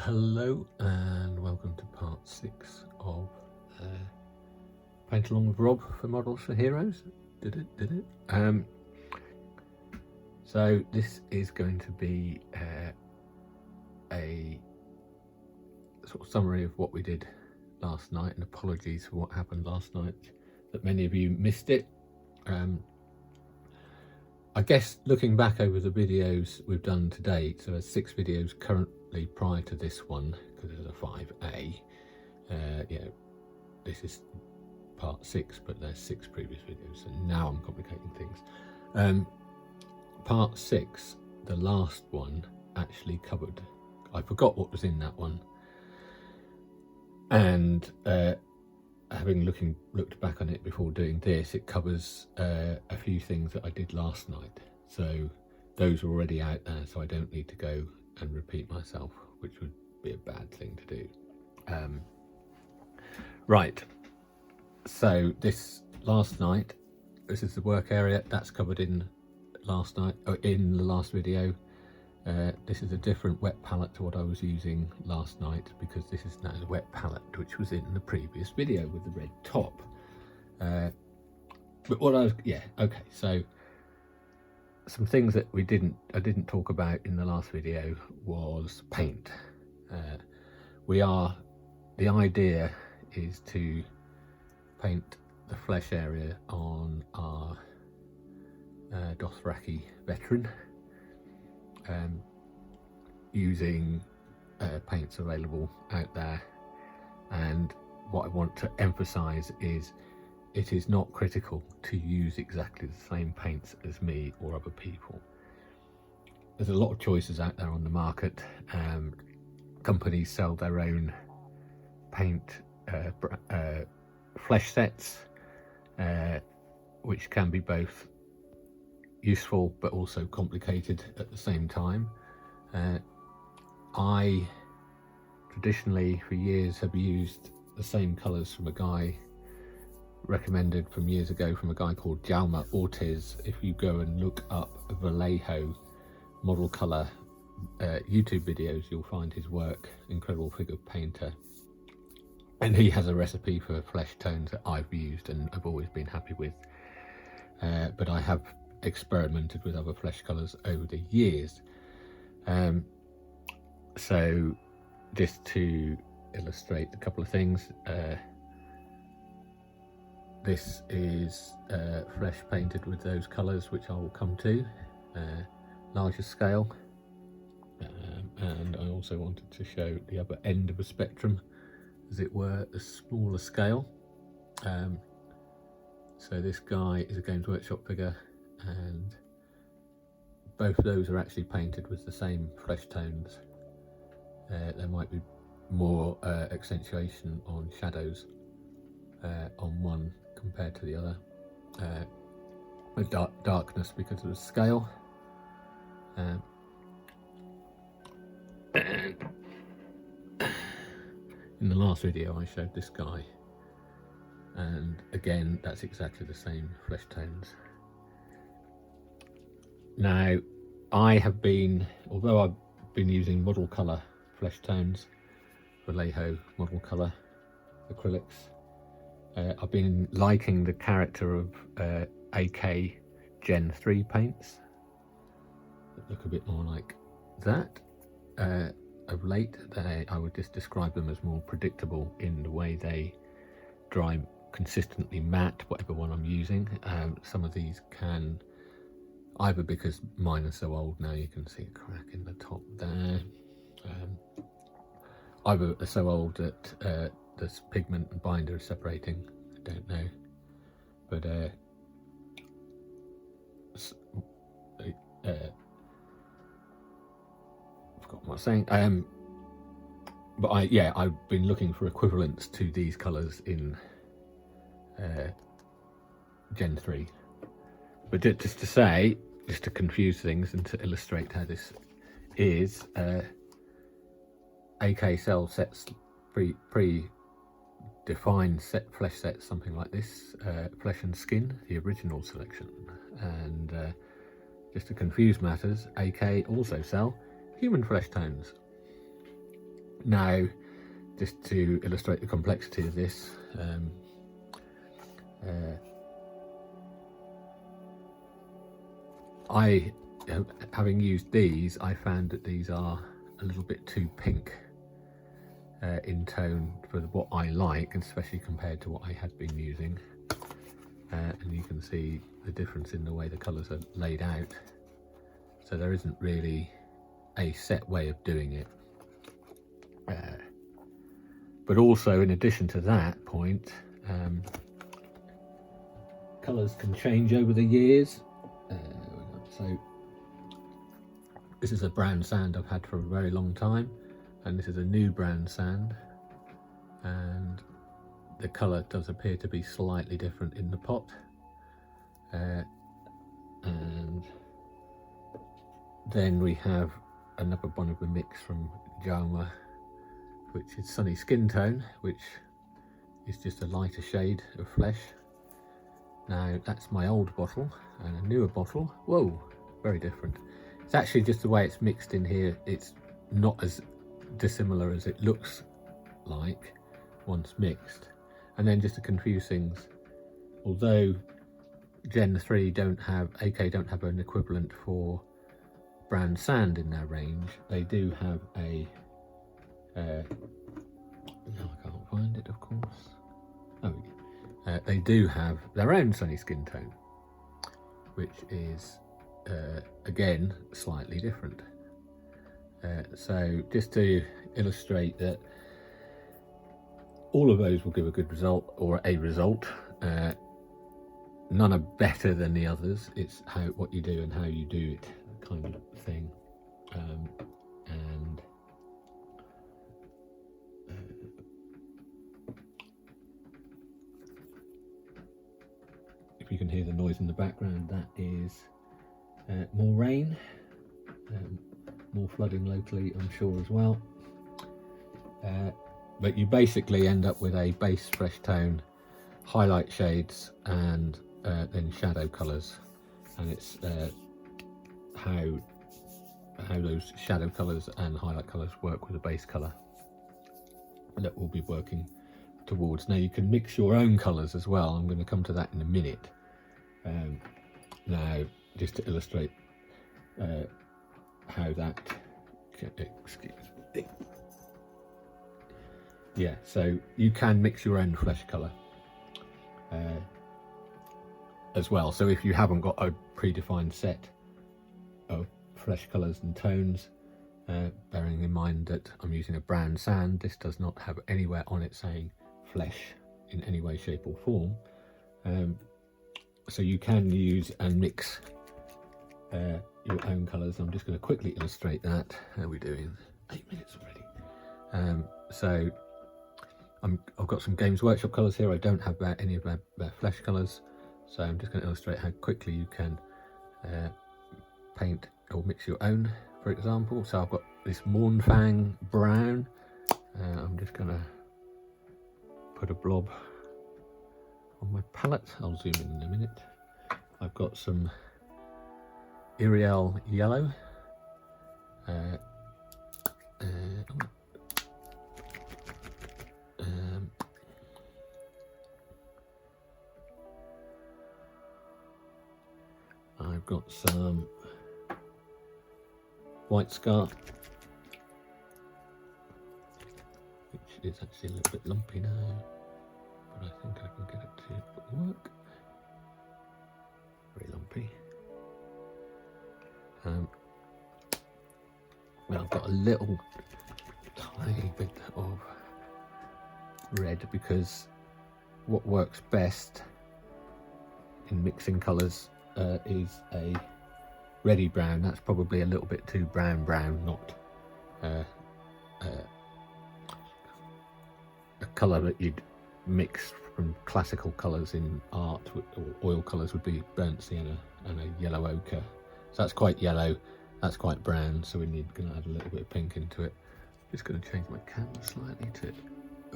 Hello and welcome to part 6 of Paint Along with Rob for Models for Heroes. Did it? So this is going to be a sort of summary of what we did last night, and apologies for what happened last night that many of you missed it. I guess looking back over the videos we've done to date, so there's 6 videos currently prior to this one, because there's a 5A. This is part 6, but there's 6 previous videos, so now I'm complicating things. Part 6, the last one, actually covered, I forgot what was in that one, and having looked back on it before doing this, it covers a few things that I did last night. So those are already out there, so I don't need to go and repeat myself, which would be a bad thing to do. Right, so this last night, this is the work area, that's covered in last night, in the last video. This is a different wet palette to what I was using last night, because this is now the wet palette which was in the previous video with the red top. But what okay, so some things that I didn't talk about in the last video was paint. The idea is to paint the flesh area on our Dothraki veteran, using paints available out there. And what I want to emphasize is it is not critical to use exactly the same paints as me or other people. There's a lot of choices out there on the market. Companies sell their own paint flesh sets, which can be both useful but also complicated at the same time. I traditionally for years have used the same colours from a guy recommended from years ago from a guy called Jaume Ortiz. If you go and look up Vallejo model colour YouTube videos, you'll find his work, incredible figure painter, and he has a recipe for flesh tones that I've used and I've always been happy with, but I have experimented with other flesh colours over the years. So just to illustrate a couple of things, this is flesh painted with those colours, which I will come to, larger scale, and I also wanted to show the other end of a spectrum, as it were, a smaller scale. So this guy is a Games Workshop figure, and both of those are actually painted with the same flesh tones. There might be more accentuation on shadows on one compared to the other, with darkness because of the scale. And in the last video I showed this guy, and again that's exactly the same flesh tones. Now although I've been using model colour flesh tones, Vallejo model colour acrylics, I've been liking the character of AK Gen 3 paints that look a bit more like that. Of late, I would just describe them as more predictable in the way they dry consistently matte, whatever one I'm using. Some of these can, either because mine are so old now, you can see a crack in the top there, either are so old that this pigment and binder is separating, I don't know, but forgot what I was saying. But I've been looking for equivalents to these colours in Gen 3. But just to confuse things and to illustrate how this is, AK sells sets, pre-defined flesh sets, something like this, Flesh and Skin, the original selection. And just to confuse matters, AK also sell human flesh tones. Now, just to illustrate the complexity of this, having used these, I found that these are a little bit too pink in tone for what I like, especially compared to what I had been using. And you can see the difference in the way the colours are laid out. So there isn't really a set way of doing it. But also, in addition to that point, colours can change over the years. So this is a brown sand I've had for a very long time, and this is a new brown sand, and the colour does appear to be slightly different in the pot. And then we have another one of the mix from Jaume, which is Sunny Skin Tone, which is just a lighter shade of flesh. Now that's my old bottle, and a newer bottle, whoa, very different. It's actually just the way it's mixed in here, it's not as dissimilar as it looks like once mixed. And then just to confuse things, although Gen 3 don't have an equivalent for brown sand in their range, they do have a no, I can't find it, of course. Oh, they do have their own Sunny Skin Tone, which is again slightly different. So just to illustrate that all of those will give a good result, or a result. None are better than the others. It's what you do and how you do it, kind of thing. And if you can hear the noise in the background, that is more rain, more flooding locally, I'm sure, as well. But you basically end up with a base fresh tone, highlight shades, and then shadow colours. And it's how those shadow colours and highlight colours work with the base colour that we'll be working towards. Now you can mix your own colours as well. I'm going to come to that in a minute. Now, just to illustrate how that, excuse me. Yeah, so you can mix your own flesh colour as well. So if you haven't got a predefined set of flesh colours and tones, bearing in mind that I'm using a brown sand, this does not have anywhere on it saying flesh in any way, shape or form. So you can use and mix your own colours. I'm just going to quickly illustrate that. How are we doing? 8 minutes already. So I've got some Games Workshop colours here. I don't have any of their flesh colours, so I'm just going to illustrate how quickly you can paint or mix your own, for example. So I've got this Mornfang brown. I'm just going to put a blob on my palette. I'll zoom in a minute. I've got some Iriel yellow. I've got some White Scar, which is actually a little bit lumpy now, but I think I can get it to work. Very lumpy. Now I've got a little tiny bit of red, because what works best in mixing colours is a reddy brown. That's probably a little bit too brown, not a colour that you'd mix from classical colours in art, or oil colours would be burnt sienna and a yellow ochre. So that's quite yellow, that's quite brown, so we're going to add a little bit of pink into it. Just going to change my camera slightly to